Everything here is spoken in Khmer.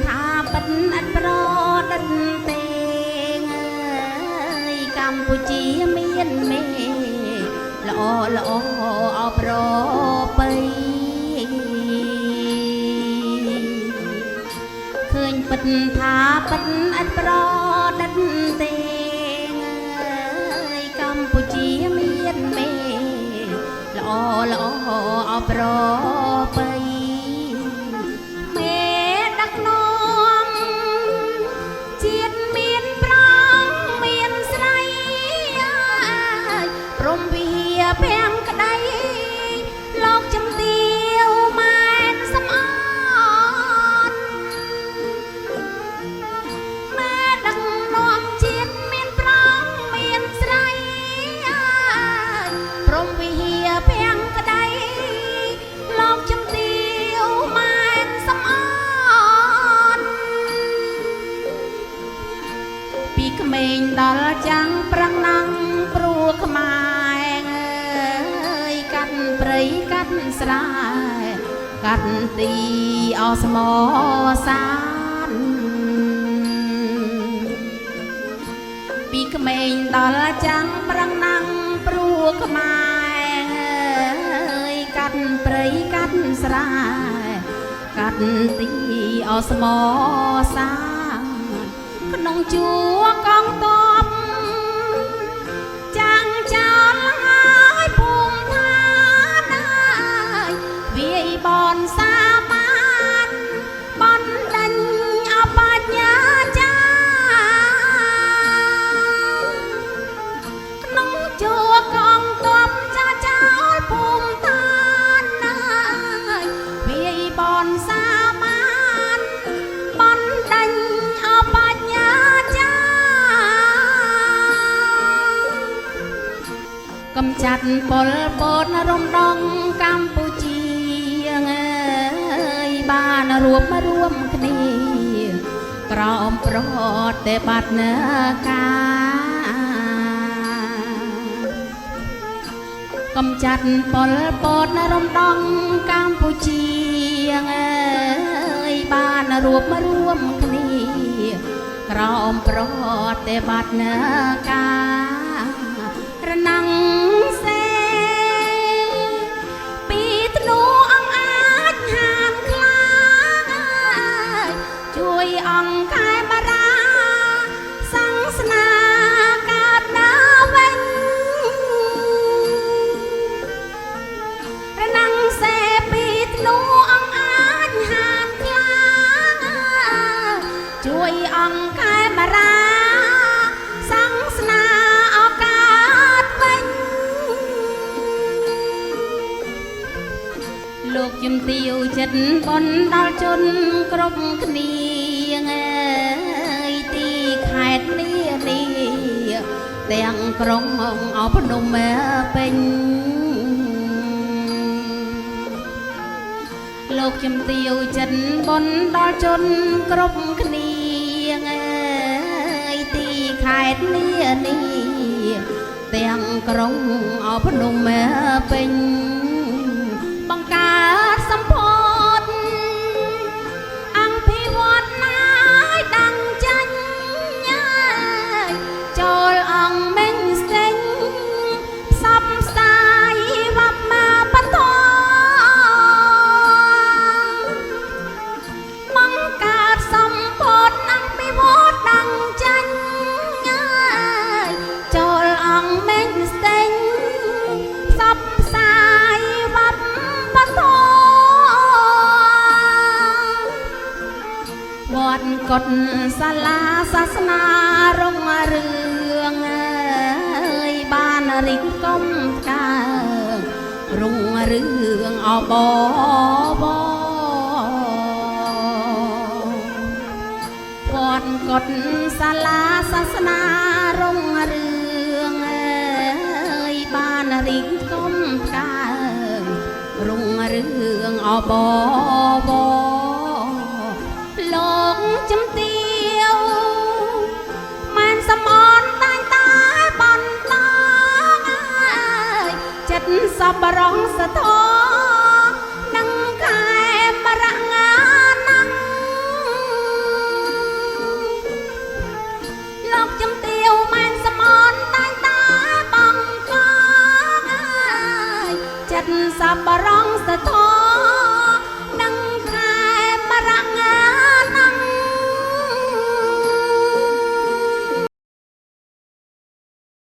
ថាបិទអត់ប្រដិតទេកម្ពុជាមានមេល្អល្អអប្របីឃើញពិតថាពិតអត់ប្រដិតទេកម្ពុជាមានមេល្អល្អអប្របីមេដឹកនាំជាតិមានប្រងមានស្រីព្រមវិហាភាំងក្តីលោកចំទាវម៉ែនសំអនមេដឹកនាំជាតិមានប្រងមានស្រីព្រមវិហាភាំងក្តីលោកចំទាវម៉ែនសំអនពីក្មេងដល់ចាំងប្រឹងណាំងព្រោះខ្មែរកាត់ព្រៃកាត់ស្រែកាត់ទីអស្មោសានពីក្មេងដល់ចាំងប្រឹងណាំងព្រោះខ្មែរកាត់ព្រៃកាត់ស្រែកាត់ទីអស្មោសានក្នុងជួរកងទ័ពចាំងចោលហើយភូមិឋានវាយបនសាបានបណ្ដេញអបញ្ញាចាក្នុងជួរកងទ័ពចាចោលភូមិឋានវាយបនសាបានបណ្ដេញអបញ្ញាចាកំចាត់ពលពតរំដងកម្ពុជាបានរួមគ្នាក្រោមប្រតិបត្តិការកំចាត់ពលពតរំដងកម្ពុជាបានរួមគ្នាក្រោមប្រតិបត្តិការរណាំងសេពីធ្នូអង្អាចហានខ្លាំងជួយអង្គខែបារាសង្សនាកើតដើរវិញរណាំងសេពីធ្នូអង្អាចហានខ្លាំងជួយអង្គខែបារាសង្សនាលោកជំទាវចិត្តបនដល់ជនគ្រប់គ្នាទីខេត្តនេះទាំងក្រុងអភ្នំពេញលោកជំទាវចិត្តបនដល់ជនគ្រប់គ្នាទីខេត្តនេះទាំងក្រុងអភ្នំពេញបង្កើតសម្ពោធអង្គភិវឌ្ឍណាយដាំងចាញ់ចូលអង្គមេញស្ទែងផ្សព្វផ្សាយវប្បធម៌បង្កើតសម្ពោធអង្គភិវឌ្ឍដាំងចាញ់ចូលអង្គមេញស្ទែងផ្សព្វផ្សាយវប្បវត្តកុដិសាលាសាសនារុងរឿងបានរីកកំកើតរុងរឿងអបវវត្តកុដិសាលាសាសនារុងរឿងបានរីកកំកើតរុងរឿងអបវលោកជំទាវម៉ែនសំអនតែងតែបន្តចិត្តសប្បុរសធម៌នឹងខែបរងាណាំង สับบรองสะท้อ